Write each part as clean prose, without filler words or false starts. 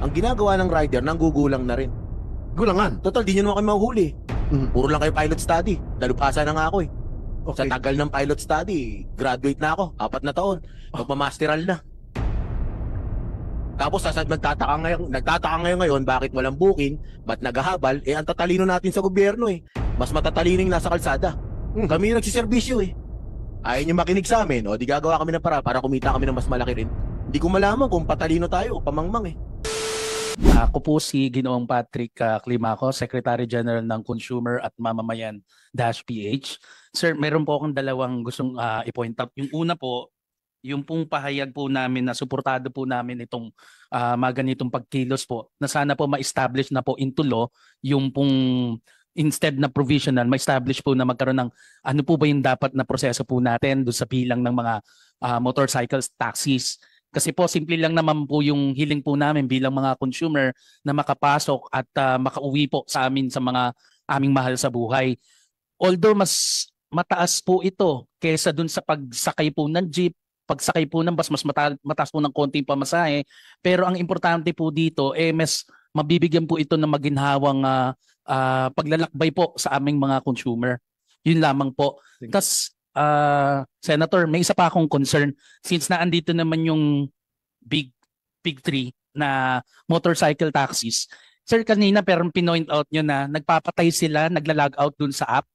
Ang ginagawa ng rider, nanggugulang na rin. Gulangan. Total, di nyo naman kayo mahuhuli. Puro lang kayo pilot study. Dalupasa na nga ako eh. Sa Okay. tagal ng pilot study, graduate na ako. 4 na taon. Magmamasteral na. Tapos nagtataka ngayon bakit walang booking, ba't naghahabal, eh ang tatalino natin sa gobyerno eh. Mas matatalino yung nasa kalsada. Kami yung nagsiservisyo eh. Ayaw nyo makinig sa amin, o di gagawa kami ng para kumita kami ng mas malaki rin. Hindi ko malaman kung patalino tayo o pamangmang eh. Ako po si Ginoong Patrick Climaco, Secretary General ng Consumer at Mamamayan-PH. Sir, meron po akong dalawang gustong i-point out. Yung una po, yung pong pahayag po namin na suportado po namin itong mga ganitong pagkilos po, na sana po ma-establish na po into law yung pong instead na provisional, ma-establish po na magkaroon ng ano po ba yung dapat na proseso po natin doon sa bilang ng mga motorcycles, taxis. Kasi po, simple lang naman po yung hiling po namin bilang mga consumer na makapasok at makauwi po sa amin sa mga aming mahal sa buhay. Although mas mataas po ito kaysa dun sa pagsakay po ng jeep, pagsakay po ng bus, mas mataas po ng konting pamasahe. Pero ang importante po dito, mas mabibigyan po ito ng maginhawang paglalakbay po sa aming mga consumer. Yun lamang po. Tapos, Senator, may isa pa akong concern. Since naandito naman yung big three na motorcycle taxis. Sir, kanina pero pinoint out nyo na nagpapatay sila, nagla-log out dun sa app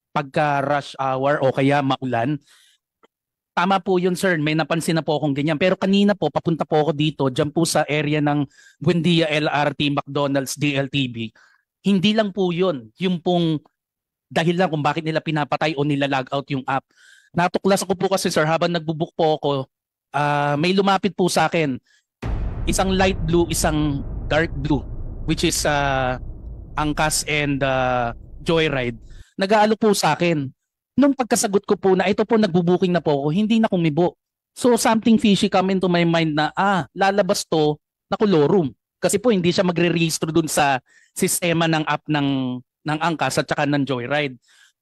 pagka rush hour o kaya maulan. Tama po yun, sir. May napansin na po akong ganyan. Pero kanina po, papunta po ako dito, dyan po sa area ng Buendia LRT, McDonald's, DLTV. Hindi lang po yun. Yung pong dahil lang kung bakit nila pinapatay o nila-log out yung app. Natuklas ko po kasi, sir, habang nagbubook po ako, may lumapit po sa akin. Isang light blue, isang dark blue, which is Angkas and Joyride. Nag-aalok po sa akin. Nung pagkasagot ko po na ito po nagbubuking na po ako, hindi na kumibo. So something fishy come into my mind na lalabas to na kolorum. Kasi po hindi siya magre-register dun sa sistema ng app ng Angkas at saka ng Joyride.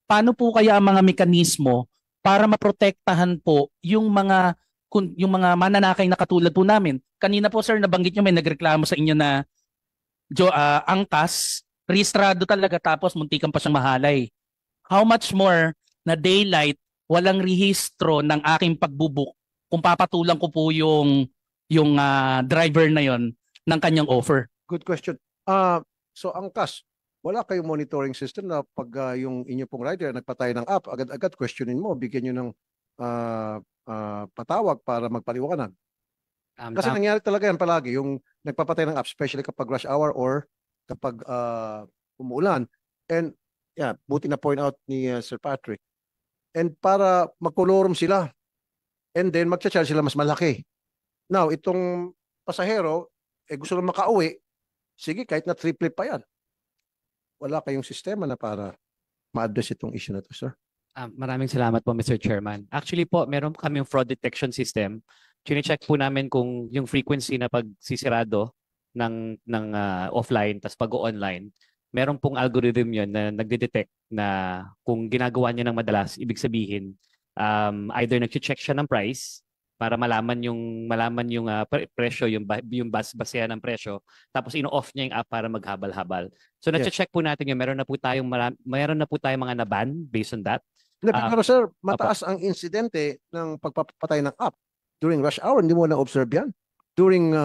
Paano po kaya ang mga mekanismo para maprotektahan po yung mga mananakay na katulad po namin? Kanina po, sir, nabanggit nyo may nagreklamo sa inyo na Angkas, rehistrado talaga tapos muntikan pa siyang mahalay. How much more na daylight, walang rehistro ng aking pagbubuk kung papatulang ko po yung driver na yon ng kanyang offer? Good question. So Angkas, wala kayong monitoring system na pag yung inyo pong rider nagpatay ng app, agad-agad questionin mo, bigyan nyo ng patawag para magpaliwanag. Kasi nangyari talaga yan palagi, yung nagpapatay ng app, especially kapag rush hour or kapag umuulan. And buti na point out ni Sir Patrick. And para magkolorum sila, and then magcha-charge sila mas malaki. Now, itong pasahero, gusto lang makauwi, sige, kahit na triple pa yan. Wala kayong sistema na para ma-address itong issue na to, sir? Maraming salamat po, Mr. Chairman. Actually po, meron kami yung fraud detection system. Chine-check po namin kung yung frequency na pagsisirado ng offline tas pag-online, meron pong algorithm yun na nagde-detect na kung ginagawa niya ng madalas, ibig sabihin, either nag-check siya ng price para malaman yung presyo, yung basehan ng presyo, tapos ino-off niya yung app para maghabal-habal. So na-check po natin yun, meron na po tayong mga naban based on that. Pero sir, mataas ang insidente ng pagpapatay ng app during rush hour. Hindi mo na-observe yan? During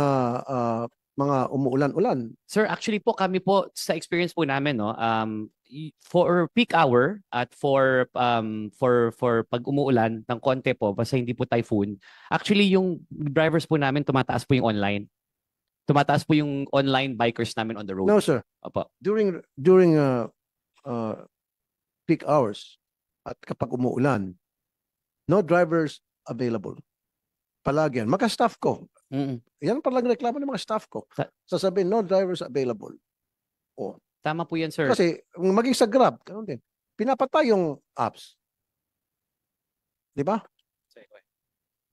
mga umuulan-ulan. Sir, actually po kami po sa experience po namin, no, for peak hour at for pag umuulan ng konti po, basta hindi po typhoon, actually yung drivers po namin tumataas po yung online. Tumataas po yung online bikers namin on the road. No, sir. Opo. During peak hours at kapag umuulan, no drivers available. Palagi yan. Maka-staff ko. Yan palang reklamo ng mga staff ko. Sasabihin, no drivers available. Oh. Tama po yan, sir. Kasi maging sa Grab, ganun din. Pinapatay yung apps. Di ba?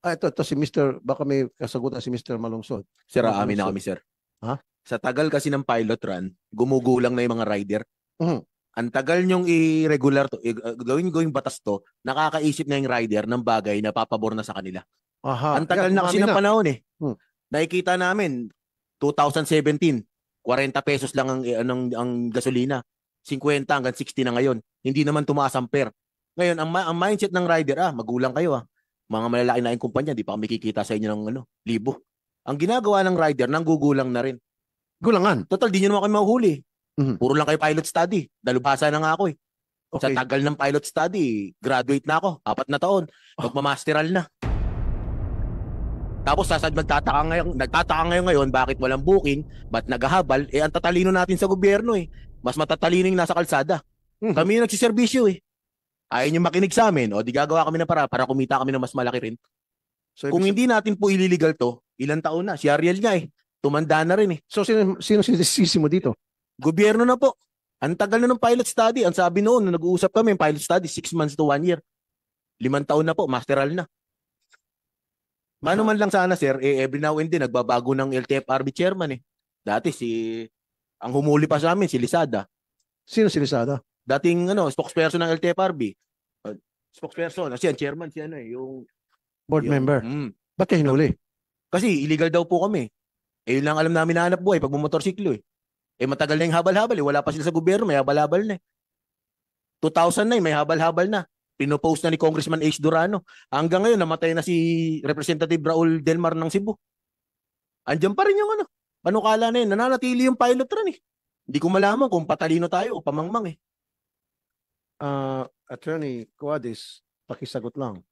Ito si Mr. Baka may kasagutan si Mr. Malungsod. Sir, amin na kami, sir. Ha? Sa tagal kasi ng pilot run, gumugulang na yung mga rider. Ang tagal nyong i-regular to, gawing batas to, nakakaisip na yung rider ng bagay na papabor na sa kanila. Ang tagal na kasi ng panahon eh. Nakikita namin, 2017, 40 pesos lang ang gasolina. 50 hanggang 60 na ngayon. Hindi naman tumaas ang per. Ngayon, ang mindset ng rider, magulang kayo Mga malalaki na yung kumpanya, di pa kami kikita sa inyo ng libo. Ang ginagawa ng rider, nanggugulang na rin. Gulangan. Total, di nyo naman kami mahuhuli. Mhm. Puro lang kayo pilot study. Dalubhasa na nga ako eh. Sa Okay. tagal ng pilot study, graduate na ako. 4 na taon. Magmamasteral na. Tapos nagtataka ngayon bakit walang booking, ba't naghahabal, ang tatalino natin sa gobyerno eh. Mas matatalino yung nasa kalsada. Mhm. Kami yung nagsiservisyo eh. Ayaw nyo makinig sa amin, di gagawa kami ng para kumita kami ng mas malaki rin. So, Kung hindi natin po ililigal to, ilang taon na? Si Ariel nga eh. Tumanda na rin eh. so sino sinisisi mo dito? Gobyerno na po. Ang tagal na ng pilot study. Ang sabi noon, nung nag-uusap kami, yung pilot study, 6 months to 1 year. 5 taon na po, masteral na. Mano man lang sana sir, every now and then, nagbabago ng LTFRB chairman eh. Dati ang humuli pa sa amin, si Lisada. Sino sinisada? Dating spokesperson ng LTFRB. Spokesperson, kasi ang chairman, yung Board yung- member. Mm. Ba't kayo hinuli? Kasi illegal daw po kami. Yun lang alam namin na hanap buhay pag bumotorsiklo eh. Matagal na yung habal-habal eh. Wala pa sila sa gobyerno, may habal-habal na eh. 2009, may habal-habal na. Pinopost na ni Congressman H. Durano. Hanggang ngayon, namatay na si Representative Raul Delmar ng Cebu. Andiyan pa rin yung panukala na yun. Nananatili yung pilot run eh. Hindi ko malaman kung patalino tayo o pamangmang eh. Attorney Cuadis, pakisagot lang.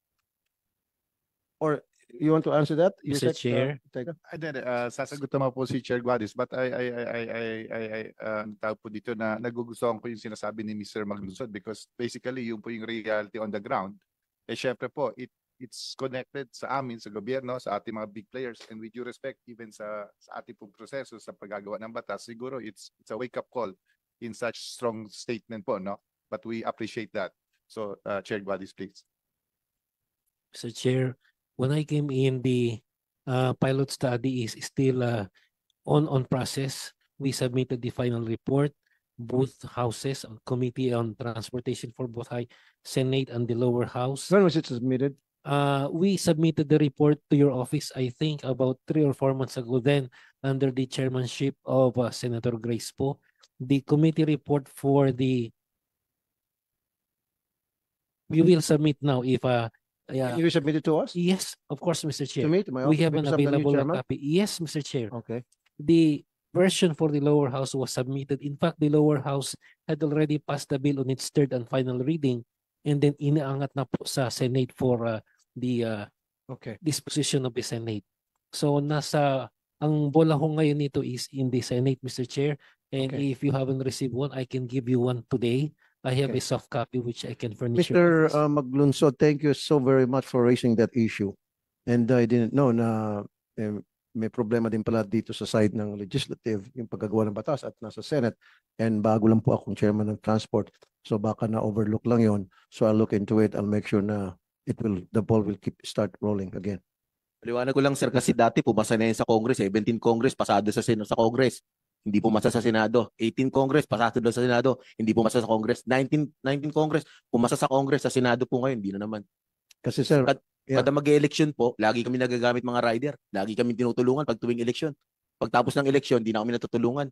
Or you want to answer that? Mr. Chair. Teka. Sasagot naman po si Chair Guadis, but tawag po dito na nagugustuhan ko yung sinasabi ni Mr. Maglusod because basically yung po yung reality on the ground. Syempre po, it's connected sa amin, sa gobyerno, sa ating mga big players, and with due respect even sa ating pong proseso sa paggagawa ng batas, siguro it's a wake-up call in such strong statement po, no? But we appreciate that. So, Chair Guadis, please. Mr. Chair, when I came in, the pilot study is still on process. We submitted the final report. Both houses, Committee on Transportation for both High Senate and the lower house. When was it submitted? We submitted the report to your office, I think, about 3 or 4 months ago then, under the chairmanship of Senator Grace Poe. The committee report for we will submit now if Can you submit it to us? yes, of course, Mr. Chair. To me, to my We office, have an because I'm the new available chairman? copy. Yes, Mr. Chair. Okay. The version for the lower house was submitted. In fact, the lower house had already passed the bill on its third and final reading, and then inaangat na po sa Senate for the Okay. disposition of the Senate. So ang bola ho ngayon nito is in the Senate, Mr. Chair. And Okay. if you haven't received one, I can give you one today. I have Okay. a soft copy which I can furnish. your Mr. office. Maglunsod, thank you so very much for raising that issue. And I didn't know na may problema din pala dito sa side ng legislative, yung paggagawa ng batas at nasa Senate. And bago lang po akong chairman ng transport. So baka na-overlook lang yon. So I'll look into it. I'll make sure na the ball will start rolling again. Paliwanag ko lang sir kasi dati pumasa na yun sa Congress 17 Congress pasado sa Congress. Hindi pumasa sa Senado. 18 Congress pasado doon sa Senado. Hindi pumasa sa Congress. 19 Congress pumasa sa Congress, sa Senado po ngayon hindi na naman. Kasi sir, yeah. Kada mag-election po, lagi kami nagagamit mga rider. Lagi kami tinutulungan pag tuwing election. Pagtapos ng election, hindi na kami natutulungan.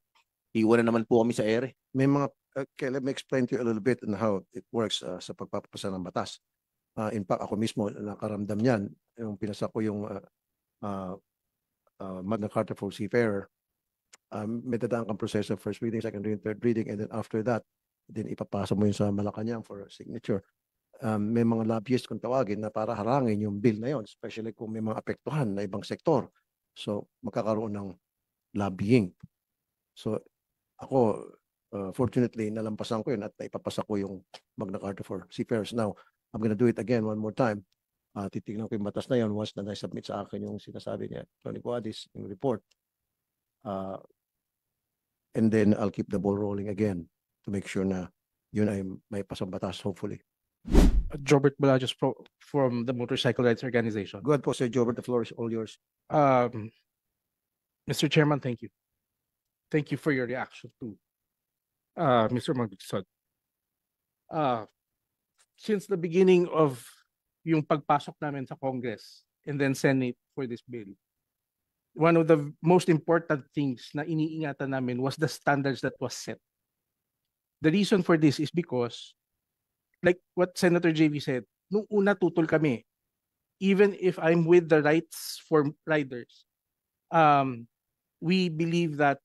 Iwan na naman po kami sa ere. may mga, okay, let me explain to you a little bit on how it works sa pagpapasa ng batas. In fact, ako mismo nakaramdam yan. Yung pinasa ko yung Magna Carta for Seafarer. May dadaan kang proseso, first reading, second reading, third reading, and then after that, then ipapasa mo yun sa Malacanang for signature. May mga lobbyist kung tawagin na para harangin yung bill na yun, especially kung may mga apektuhan na ibang sektor. So, magkakaroon ng lobbying. So, ako, fortunately, nalampasan ko yun at naipapasa ko yung Magna Carta for Seafarers. Now, I'm gonna do it again one more time. Titignan ko yung batas na yun once na na-submit sa akin yung sinasabi niya, Tony Cuadis, yung report. And then I'll keep the ball rolling again to make sure na yun ay may pasang batas, hopefully. Jobert Balagios from the Motorcycle Rights Organization. Go ahead po, Sir Jobert, the floor is all yours. Mr. Chairman, thank you. Thank you for your reaction to Mr. Maglunsod. Since the beginning of yung pagpasok namin sa Congress and then Senate for this bill, one of the most important things na iniingatan namin was the standards that was set. The reason for this is because, like what Senator JV said, nung una tutol kami, even if I'm with the rights for riders, we believe that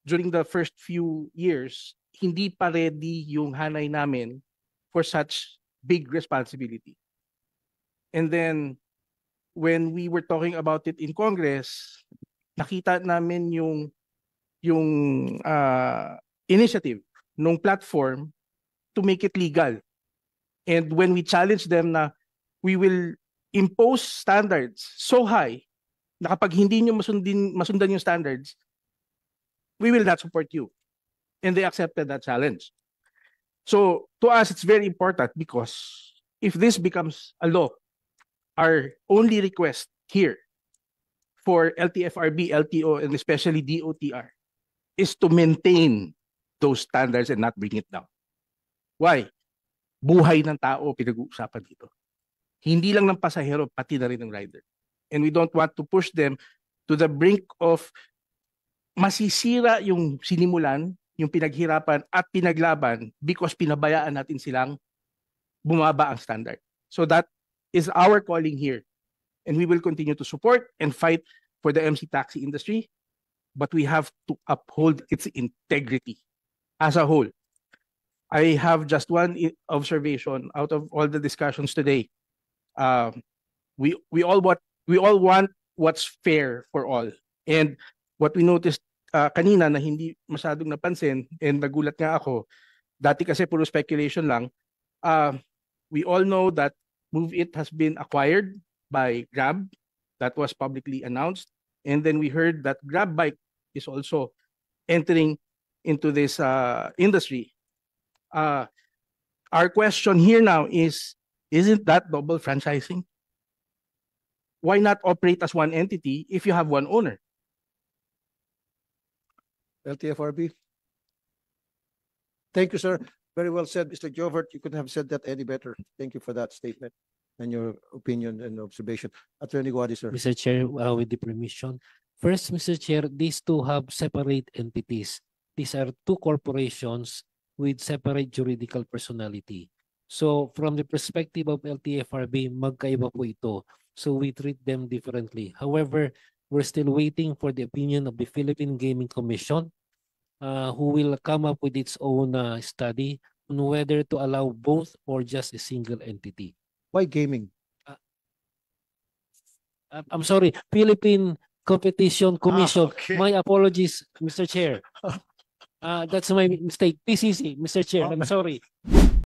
during the first few years, hindi pa ready yung hanay namin for such big responsibility. And then, when we were talking about it in Congress, nakita namin yung initiative nung platform to make it legal. And when we challenged them na we will impose standards so high na kapag hindi nyo masundan yung standards, we will not support you. And they accepted that challenge. So to us, it's very important because if this becomes a law, our only request here for LTFRB, LTO, and especially DOTR is to maintain those standards and not bring it down. Why? Buhay ng tao pinag-uusapan dito. Hindi lang ng pasahero, pati na rin ng rider. And we don't want to push them to the brink of masisira yung sinimulan, yung pinaghirapan at pinaglaban because pinabayaan natin silang bumaba ang standard. So that is our calling here. And we will continue to support and fight for the MC taxi industry, but we have to uphold its integrity as a whole. I have just one observation out of all the discussions today. We all want what's fair for all. And what we noticed kanina na hindi masyadong napansin and nagulat nga ako, dati kasi puro speculation lang, we all know that Move It has been acquired by Grab. That was publicly announced. And then we heard that Grab Bike is also entering into this industry. Our question here now is, isn't that double franchising? Why not operate as one entity if you have one owner? LTFRB. Thank you, sir. Very well said, Mr. Jovert. You couldn't have said that any better. Thank you for that statement and your opinion and observation. Attorney Guadi, sir. Mr. Chair, with the permission. First, Mr. Chair, these two have separate entities. These are two corporations with separate juridical personality. So from the perspective of LTFRB, magkaiba po ito. So we treat them differently. However, we're still waiting for the opinion of the Philippine Gaming Commission, who will come up with its own study on whether to allow both or just a single entity. Why gaming? I'm sorry, Philippine Competition Commission. okay. My apologies, Mr. Chair. That's my mistake. PCC, Mr. Chair, I'm sorry.